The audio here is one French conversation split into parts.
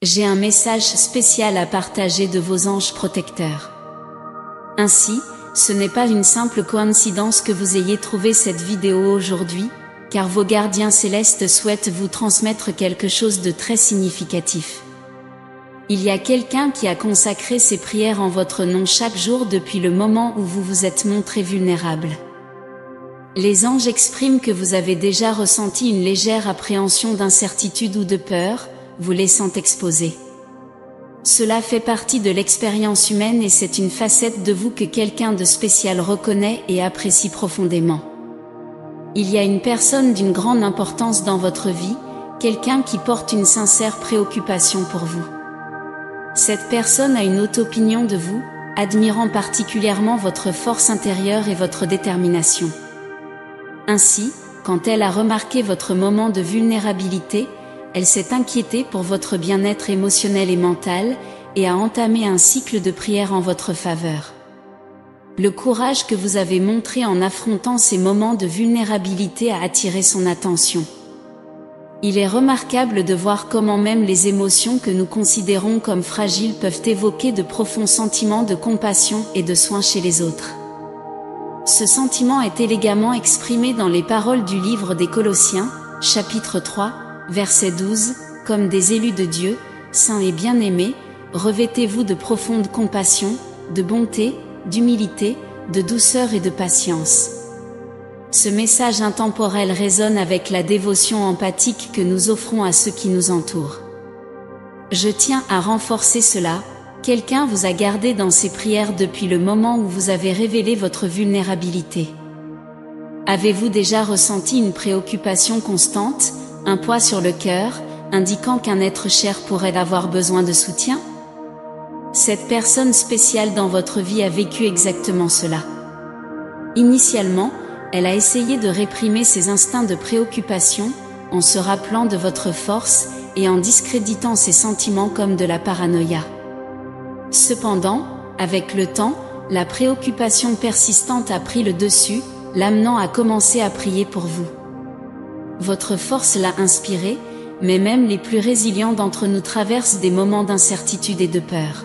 J'ai un message spécial à partager de vos anges protecteurs. Ainsi, ce n'est pas une simple coïncidence que vous ayez trouvé cette vidéo aujourd'hui, car vos gardiens célestes souhaitent vous transmettre quelque chose de très significatif. Il y a quelqu'un qui a consacré ses prières en votre nom chaque jour depuis le moment où vous vous êtes montré vulnérable. Les anges expriment que vous avez déjà ressenti une légère appréhension d'incertitude ou de peur, vous laissant exposer. Cela fait partie de l'expérience humaine et c'est une facette de vous que quelqu'un de spécial reconnaît et apprécie profondément. Il y a une personne d'une grande importance dans votre vie, quelqu'un qui porte une sincère préoccupation pour vous. Cette personne a une haute opinion de vous, admirant particulièrement votre force intérieure et votre détermination. Ainsi, quand elle a remarqué votre moment de vulnérabilité, elle s'est inquiétée pour votre bien-être émotionnel et mental, et a entamé un cycle de prière en votre faveur. Le courage que vous avez montré en affrontant ces moments de vulnérabilité a attiré son attention. Il est remarquable de voir comment même les émotions que nous considérons comme fragiles peuvent évoquer de profonds sentiments de compassion et de soin chez les autres. Ce sentiment est élégamment exprimé dans les paroles du livre des Colossiens, chapitre 3, verset 12, « Comme des élus de Dieu, saints et bien-aimés, revêtez-vous de profonde compassion, de bonté, d'humilité, de douceur et de patience. » Ce message intemporel résonne avec la dévotion empathique que nous offrons à ceux qui nous entourent. Je tiens à renforcer cela, quelqu'un vous a gardé dans ses prières depuis le moment où vous avez révélé votre vulnérabilité. Avez-vous déjà ressenti une préoccupation constante, un poids sur le cœur, indiquant qu'un être cher pourrait avoir besoin de soutien? Cette personne spéciale dans votre vie a vécu exactement cela. Initialement, elle a essayé de réprimer ses instincts de préoccupation, en se rappelant de votre force et en discréditant ses sentiments comme de la paranoïa. Cependant, avec le temps, la préoccupation persistante a pris le dessus, l'amenant à commencer à prier pour vous. Votre force l'a inspiré, mais même les plus résilients d'entre nous traversent des moments d'incertitude et de peur.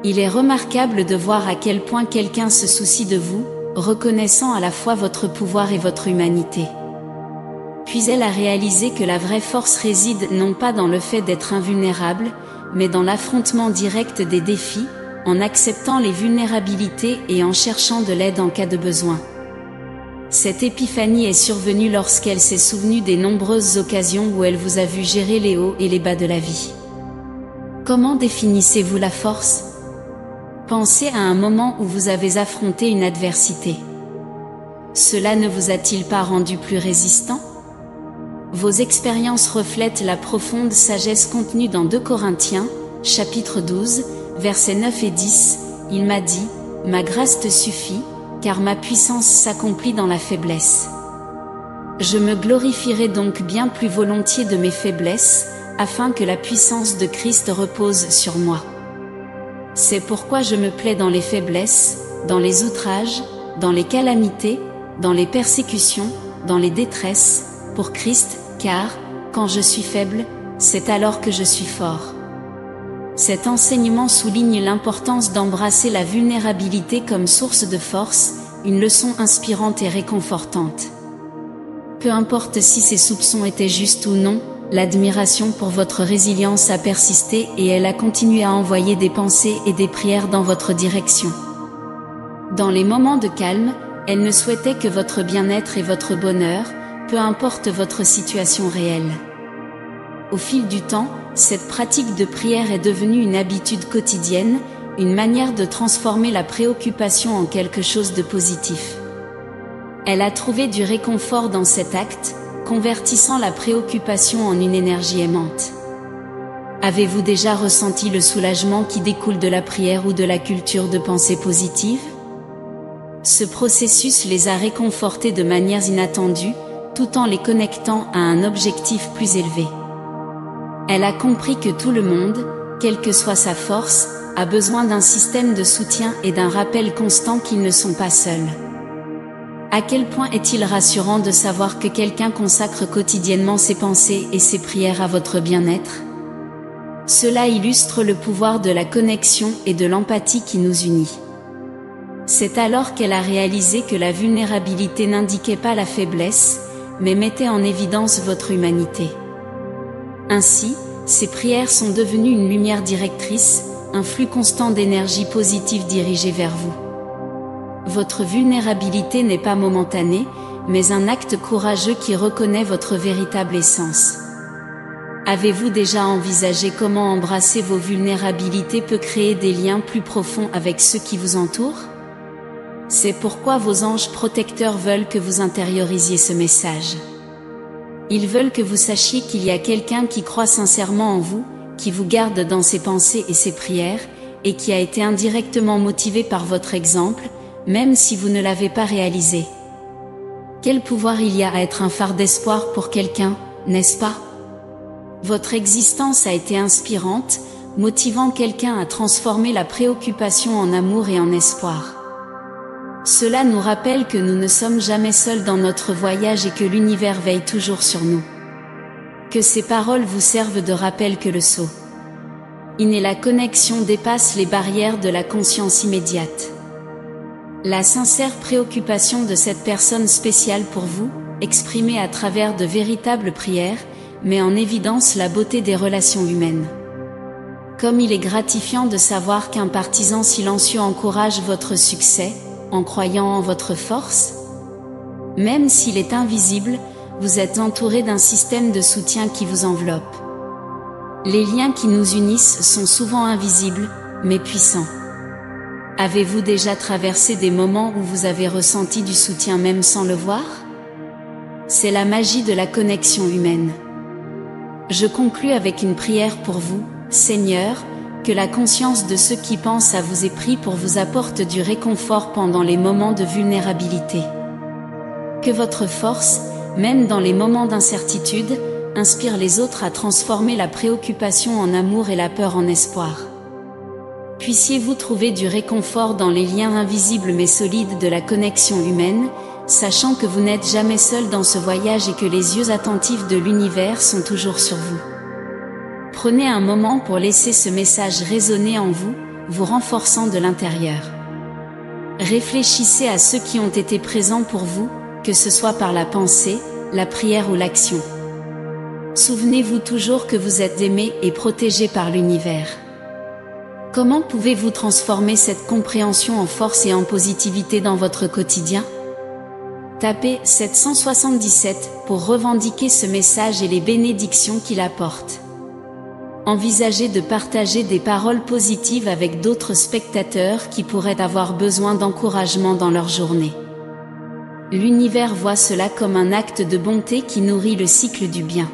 Il est remarquable de voir à quel point quelqu'un se soucie de vous, reconnaissant à la fois votre pouvoir et votre humanité. Puis elle a réalisé que la vraie force réside non pas dans le fait d'être invulnérable, mais dans l'affrontement direct des défis, en acceptant les vulnérabilités et en cherchant de l'aide en cas de besoin. Cette épiphanie est survenue lorsqu'elle s'est souvenue des nombreuses occasions où elle vous a vu gérer les hauts et les bas de la vie. Comment définissez-vous la force? Pensez à un moment où vous avez affronté une adversité. Cela ne vous a-t-il pas rendu plus résistant? Vos expériences reflètent la profonde sagesse contenue dans 2 Corinthiens, chapitre 12, versets 9 et 10, « Il m'a dit, ma grâce te suffit, car ma puissance s'accomplit dans la faiblesse. Je me glorifierai donc bien plus volontiers de mes faiblesses, afin que la puissance de Christ repose sur moi. C'est pourquoi je me plais dans les faiblesses, dans les outrages, dans les calamités, dans les persécutions, dans les détresses, pour Christ, car, quand je suis faible, c'est alors que je suis fort. » Cet enseignement souligne l'importance d'embrasser la vulnérabilité comme source de force, une leçon inspirante et réconfortante. Peu importe si ces soupçons étaient justes ou non, l'admiration pour votre résilience a persisté et elle a continué à envoyer des pensées et des prières dans votre direction. Dans les moments de calme, elle ne souhaitait que votre bien-être et votre bonheur, peu importe votre situation réelle. Au fil du temps, cette pratique de prière est devenue une habitude quotidienne, une manière de transformer la préoccupation en quelque chose de positif. Elle a trouvé du réconfort dans cet acte, convertissant la préoccupation en une énergie aimante. Avez-vous déjà ressenti le soulagement qui découle de la prière ou de la culture de pensée positive? Ce processus les a réconfortés de manières inattendues, tout en les connectant à un objectif plus élevé. Elle a compris que tout le monde, quelle que soit sa force, a besoin d'un système de soutien et d'un rappel constant qu'ils ne sont pas seuls. À quel point est-il rassurant de savoir que quelqu'un consacre quotidiennement ses pensées et ses prières à votre bien-être? Cela illustre le pouvoir de la connexion et de l'empathie qui nous unit. C'est alors qu'elle a réalisé que la vulnérabilité n'indiquait pas la faiblesse, mais mettait en évidence votre humanité. Ainsi, ces prières sont devenues une lumière directrice, un flux constant d'énergie positive dirigé vers vous. Votre vulnérabilité n'est pas momentanée, mais un acte courageux qui reconnaît votre véritable essence. Avez-vous déjà envisagé comment embrasser vos vulnérabilités peut créer des liens plus profonds avec ceux qui vous entourent? C'est pourquoi vos anges protecteurs veulent que vous intériorisiez ce message. Ils veulent que vous sachiez qu'il y a quelqu'un qui croit sincèrement en vous, qui vous garde dans ses pensées et ses prières, et qui a été indirectement motivé par votre exemple, même si vous ne l'avez pas réalisé. Quel pouvoir il y a à être un phare d'espoir pour quelqu'un, n'est-ce pas? Votre existence a été inspirante, motivant quelqu'un à transformer la préoccupation en amour et en espoir. Cela nous rappelle que nous ne sommes jamais seuls dans notre voyage et que l'univers veille toujours sur nous. Que ces paroles vous servent de rappel que le saut in et la connexion dépassent les barrières de la conscience immédiate. La sincère préoccupation de cette personne spéciale pour vous, exprimée à travers de véritables prières, met en évidence la beauté des relations humaines. Comme il est gratifiant de savoir qu'un partisan silencieux encourage votre succès, en croyant en votre force? Même s'il est invisible, vous êtes entouré d'un système de soutien qui vous enveloppe. Les liens qui nous unissent sont souvent invisibles, mais puissants. Avez-vous déjà traversé des moments où vous avez ressenti du soutien même sans le voir? C'est la magie de la connexion humaine. Je conclus avec une prière pour vous, Seigneur, que la conscience de ceux qui pensent à vous et prient pour vous apporte du réconfort pendant les moments de vulnérabilité. Que votre force, même dans les moments d'incertitude, inspire les autres à transformer la préoccupation en amour et la peur en espoir. Puissiez-vous trouver du réconfort dans les liens invisibles mais solides de la connexion humaine, sachant que vous n'êtes jamais seul dans ce voyage et que les yeux attentifs de l'univers sont toujours sur vous. Prenez un moment pour laisser ce message résonner en vous, vous renforçant de l'intérieur. Réfléchissez à ceux qui ont été présents pour vous, que ce soit par la pensée, la prière ou l'action. Souvenez-vous toujours que vous êtes aimé et protégé par l'univers. Comment pouvez-vous transformer cette compréhension en force et en positivité dans votre quotidien? Tapez 777 pour revendiquer ce message et les bénédictions qu'il apporte. Envisagez de partager des paroles positives avec d'autres spectateurs qui pourraient avoir besoin d'encouragement dans leur journée. L'univers voit cela comme un acte de bonté qui nourrit le cycle du bien.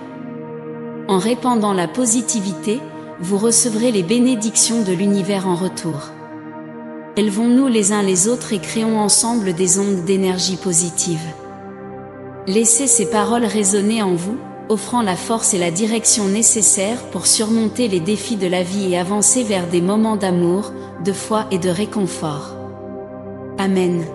En répandant la positivité, vous recevrez les bénédictions de l'univers en retour. Élevons-nous les uns les autres et créons ensemble des ondes d'énergie positive. Laissez ces paroles résonner en vous, offrant la force et la direction nécessaires pour surmonter les défis de la vie et avancer vers des moments d'amour, de foi et de réconfort. Amen.